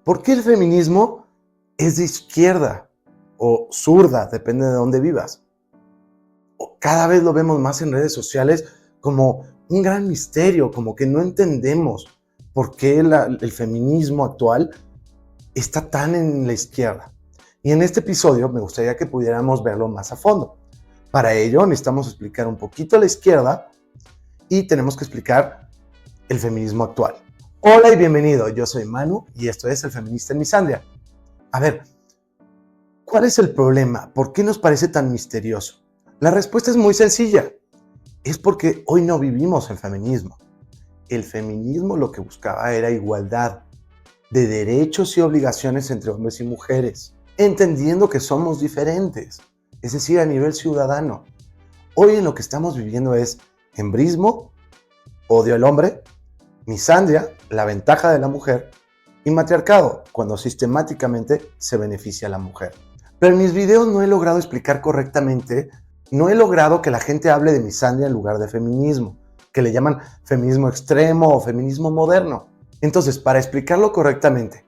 ¿Por qué el feminismo es de izquierda o zurda? Depende de dónde vivas. Cada vez lo vemos más en redes sociales como un gran misterio, como que no entendemos por qué el feminismo actual está tan en la izquierda. Y en este episodio me gustaría que pudiéramos verlo más a fondo. Para ello necesitamos explicar un poquito la izquierda y tenemos que explicar el feminismo actual. Hola y bienvenido, yo soy Manu y esto es El Feminista en Misandria. A ver, ¿cuál es el problema? ¿Por qué nos parece tan misterioso? La respuesta es muy sencilla. Es porque hoy no vivimos el feminismo. El feminismo lo que buscaba era igualdad de derechos y obligaciones entre hombres y mujeres, entendiendo que somos diferentes, es decir, a nivel ciudadano. Hoy en lo que estamos viviendo es embrismo, odio al hombre, misandria, la ventaja de la mujer, y matriarcado, cuando sistemáticamente se beneficia a la mujer. Pero en mis videos no he logrado explicar correctamente, no he logrado que la gente hable de misandria en lugar de feminismo, que le llaman feminismo extremo o feminismo moderno. Entonces, para explicarlo correctamente,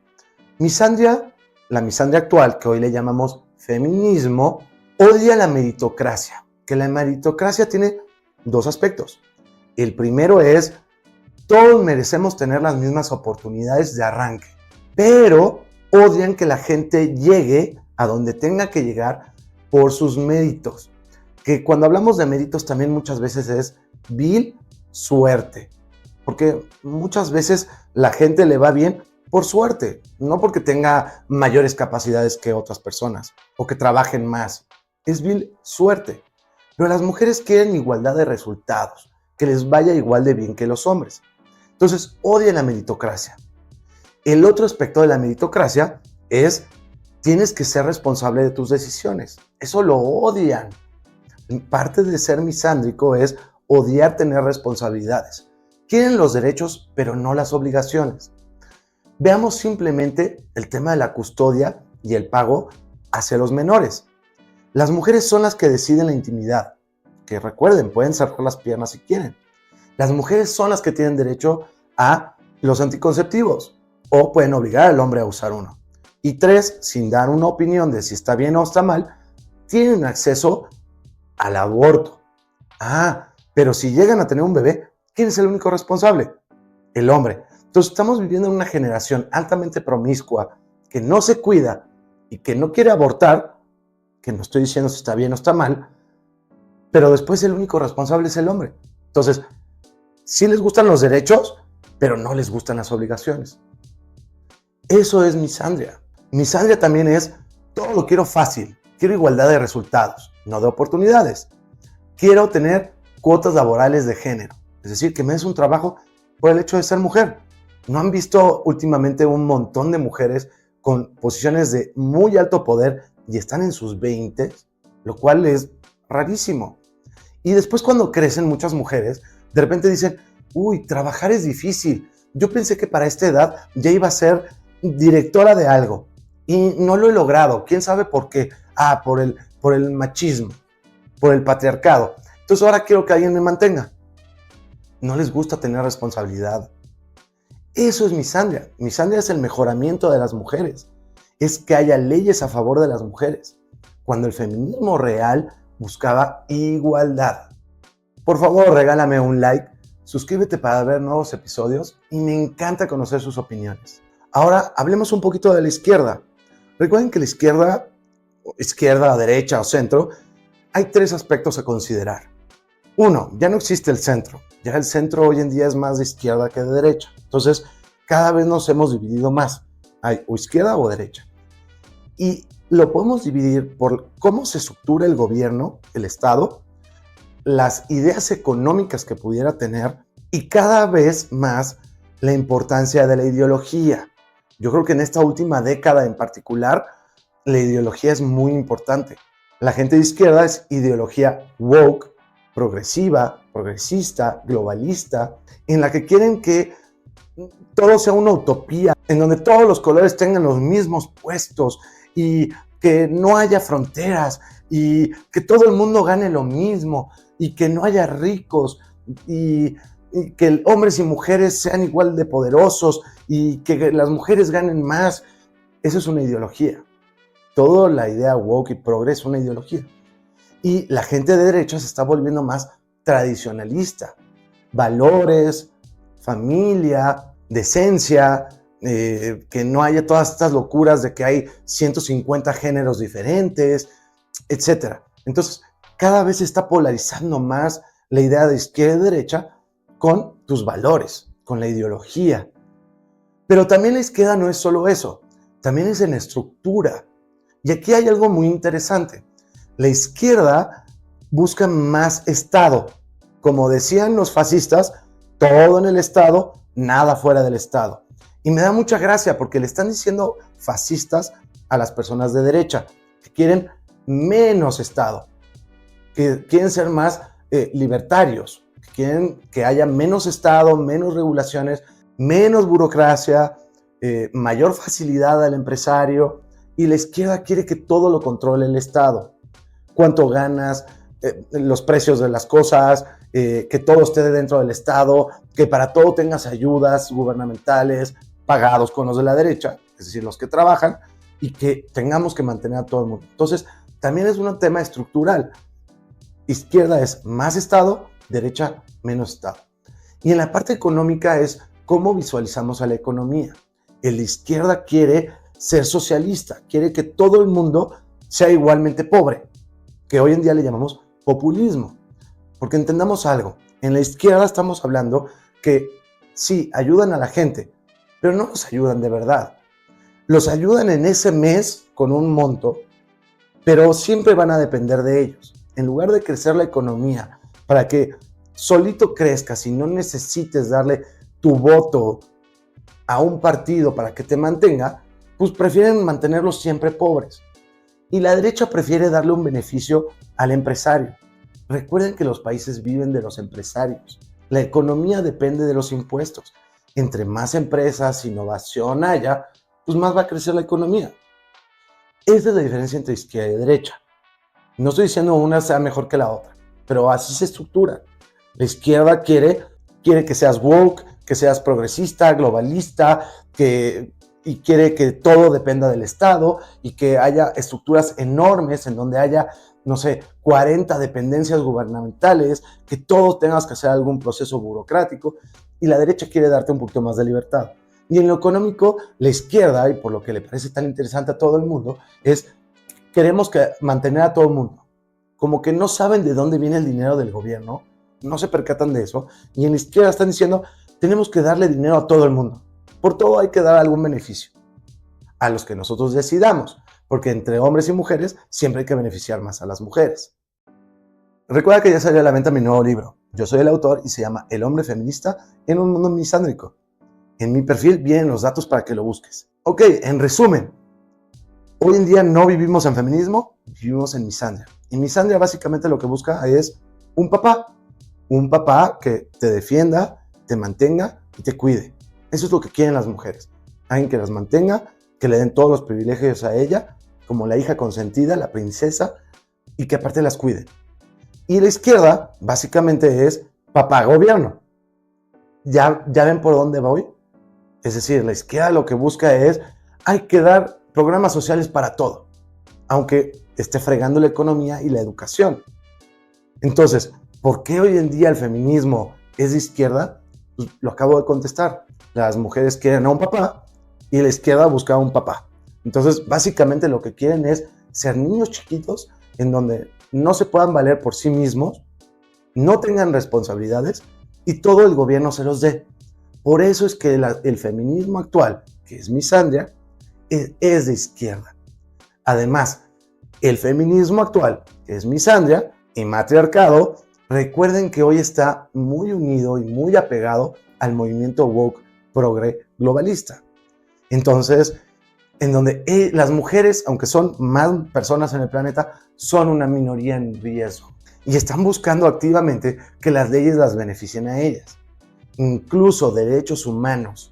misandria, la misandria actual, que hoy le llamamos feminismo, odia la meritocracia, que la meritocracia tiene dos aspectos. El primero es, todos merecemos tener las mismas oportunidades de arranque, pero odian que la gente llegue a donde tenga que llegar por sus méritos. Que cuando hablamos de méritos también muchas veces es vil suerte, porque muchas veces la gente le va bien por suerte, no porque tenga mayores capacidades que otras personas o que trabajen más. Es vil suerte. Pero las mujeres quieren igualdad de resultados, que les vaya igual de bien que los hombres. Entonces, odian la meritocracia. El otro aspecto de la meritocracia es, tienes que ser responsable de tus decisiones. Eso lo odian. Parte de ser misándrico es odiar tener responsabilidades. Quieren los derechos, pero no las obligaciones. Veamos simplemente el tema de la custodia y el pago hacia los menores. Las mujeres son las que deciden la intimidad, que recuerden, pueden cerrar las piernas si quieren. Las mujeres son las que tienen derecho a los anticonceptivos o pueden obligar al hombre a usar uno. Y 3, sin dar una opinión de si está bien o está mal, tienen acceso al aborto. Pero si llegan a tener un bebé, ¿quién es el único responsable? El hombre. Entonces estamos viviendo en una generación altamente promiscua que no se cuida y que no quiere abortar, que no estoy diciendo si está bien o está mal, pero después el único responsable es el hombre. Entonces, sí les gustan los derechos, pero no les gustan las obligaciones. Eso es misandria. Misandria también es, todo lo quiero fácil, quiero igualdad de resultados, no de oportunidades. Quiero tener cuotas laborales de género, es decir, que me des un trabajo por el hecho de ser mujer. ¿No han visto últimamente un montón de mujeres con posiciones de muy alto poder y están en sus 20, lo cual es rarísimo? Y después cuando crecen muchas mujeres, de repente dicen, uy, trabajar es difícil. Yo pensé que para esta edad ya iba a ser directora de algo y no lo he logrado. ¿Quién sabe por qué? Por el machismo, por el patriarcado. Entonces ahora quiero que alguien me mantenga. No les gusta tener responsabilidad. Eso es misandria. Misandria es el mejoramiento de las mujeres. Es que haya leyes a favor de las mujeres. Cuando el feminismo real buscaba igualdad. Por favor, regálame un like, suscríbete para ver nuevos episodios y me encanta conocer sus opiniones. Ahora, hablemos un poquito de la izquierda. Recuerden que la izquierda, derecha o centro, hay 3 aspectos a considerar. 1, ya no existe el centro. Ya el centro hoy en día es más de izquierda que de derecha. Entonces, cada vez nos hemos dividido más. Hay o izquierda o derecha. Y lo podemos dividir por cómo se estructura el gobierno, el Estado, las ideas económicas que pudiera tener y cada vez más la importancia de la ideología. Yo creo que en esta última década en particular, la ideología es muy importante. La gente de izquierda es ideología woke, progresiva, progresista, globalista, en la que quieren que todo sea una utopía, en donde todos los colores tengan los mismos puestos y que no haya fronteras y que todo el mundo gane lo mismo y que no haya ricos y y que hombres y mujeres sean igual de poderosos y que las mujeres ganen más. Eso es una ideología. Toda la idea woke y progres es una ideología. Y la gente de derecha se está volviendo más tradicionalista. Valores, familia, decencia, que no haya todas estas locuras de que hay 150 géneros diferentes, etc. Entonces, cada vez se está polarizando más la idea de izquierda y derecha con tus valores, con la ideología. Pero también la izquierda no es solo eso, también es en estructura. Y aquí hay algo muy interesante. La izquierda busca más Estado. Como decían los fascistas, todo en el Estado, nada fuera del Estado. Y me da mucha gracia porque le están diciendo fascistas a las personas de derecha, que quieren menos Estado, que quieren ser más libertarios, que quieren que haya menos Estado, menos regulaciones, menos burocracia, mayor facilidad al empresario. Y la izquierda quiere que todo lo controle el Estado. Cuánto ganas, los precios de las cosas, que todo esté dentro del Estado, que para todo tengas ayudas gubernamentales pagados con los de la derecha, es decir, los que trabajan, y que tengamos que mantener a todo el mundo. Entonces, también es un tema estructural. Izquierda es más Estado, derecha menos Estado. Y en la parte económica es cómo visualizamos a la economía. El de izquierda quiere ser socialista, quiere que todo el mundo sea igualmente pobre, que hoy en día le llamamos populismo. Porque entendamos algo, en la izquierda estamos hablando que sí, ayudan a la gente, pero no los ayudan de verdad. Los ayudan en ese mes con un monto, pero siempre van a depender de ellos. En lugar de crecer la economía para que solito crezcas y no necesites darle tu voto a un partido para que te mantenga, pues prefieren mantenerlos siempre pobres. Y la derecha prefiere darle un beneficio al empresario. Recuerden que los países viven de los empresarios. La economía depende de los impuestos. Entre más empresas, innovación haya, pues más va a crecer la economía. Esa es la diferencia entre izquierda y derecha. No estoy diciendo una sea mejor que la otra, pero así se estructura. La izquierda quiere que seas woke, que seas progresista, globalista, y quiere que todo dependa del Estado y que haya estructuras enormes en donde haya, no sé, 40 dependencias gubernamentales, que todo tengas que hacer algún proceso burocrático, y la derecha quiere darte un poquito más de libertad. Y en lo económico, la izquierda, y por lo que le parece tan interesante a todo el mundo, es queremos mantener a todo el mundo. Como que no saben de dónde viene el dinero del gobierno, no se percatan de eso, y en la izquierda están diciendo, tenemos que darle dinero a todo el mundo. Por todo hay que dar algún beneficio a los que nosotros decidamos, porque entre hombres y mujeres siempre hay que beneficiar más a las mujeres. Recuerda que ya salió a la venta mi nuevo libro. Yo soy el autor y se llama El hombre feminista en un mundo misándrico. En mi perfil vienen los datos para que lo busques. Ok, en resumen, hoy en día no vivimos en feminismo, vivimos en misandria. Y misandria básicamente lo que busca es un papá que te defienda, te mantenga y te cuide. Eso es lo que quieren las mujeres. Alguien que las mantenga, que le den todos los privilegios a ella, como la hija consentida, la princesa, y que aparte las cuide. Y la izquierda básicamente es papá gobierno. ¿Ya ven por dónde voy? Es decir, la izquierda lo que busca es, hay que dar programas sociales para todo, aunque esté fregando la economía y la educación. Entonces, ¿por qué hoy en día el feminismo es de izquierda? Pues lo acabo de contestar. Las mujeres quieren a un papá y la izquierda busca a un papá. Entonces, básicamente lo que quieren es ser niños chiquitos en donde no se puedan valer por sí mismos, no tengan responsabilidades y todo el gobierno se los dé. Por eso es que el feminismo actual, que es misandria, es de izquierda. Además, el feminismo actual, que es misandria y matriarcado, recuerden que hoy está muy unido y muy apegado al movimiento woke progre globalista. Entonces, en donde las mujeres, aunque son más personas en el planeta, son una minoría en riesgo. Y están buscando activamente que las leyes las beneficien a ellas. Incluso derechos humanos.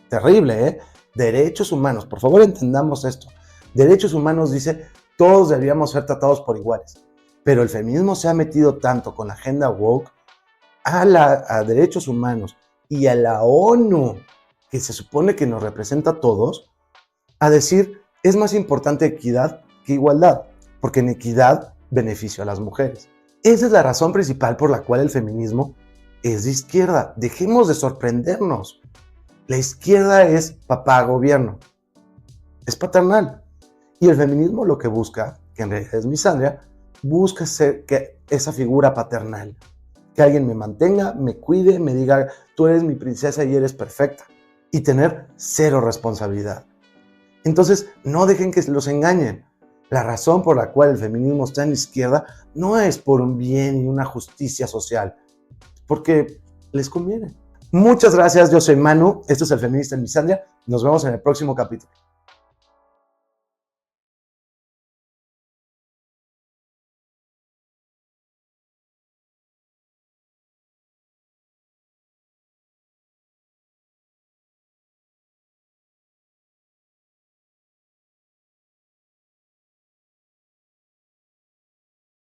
Terrible, ¿eh? Derechos humanos. Por favor, entendamos esto. Derechos humanos dice, todos deberíamos ser tratados por iguales. Pero el feminismo se ha metido tanto con la agenda woke a derechos humanos y a la ONU, que se supone que nos representa a todos, a decir, es más importante equidad que igualdad, porque en equidad beneficio a las mujeres. Esa es la razón principal por la cual el feminismo es de izquierda. Dejemos de sorprendernos. La izquierda es papá gobierno, es paternal. Y el feminismo lo que busca, que en realidad es misandria, busca ser que esa figura paternal, que alguien me mantenga, me cuide, me diga, tú eres mi princesa y eres perfecta, y tener cero responsabilidad. Entonces, no dejen que los engañen. La razón por la cual el feminismo está en la izquierda no es por un bien y una justicia social, porque les conviene. Muchas gracias, yo soy Manu, esto es El Feminista en Misandria, nos vemos en el próximo capítulo.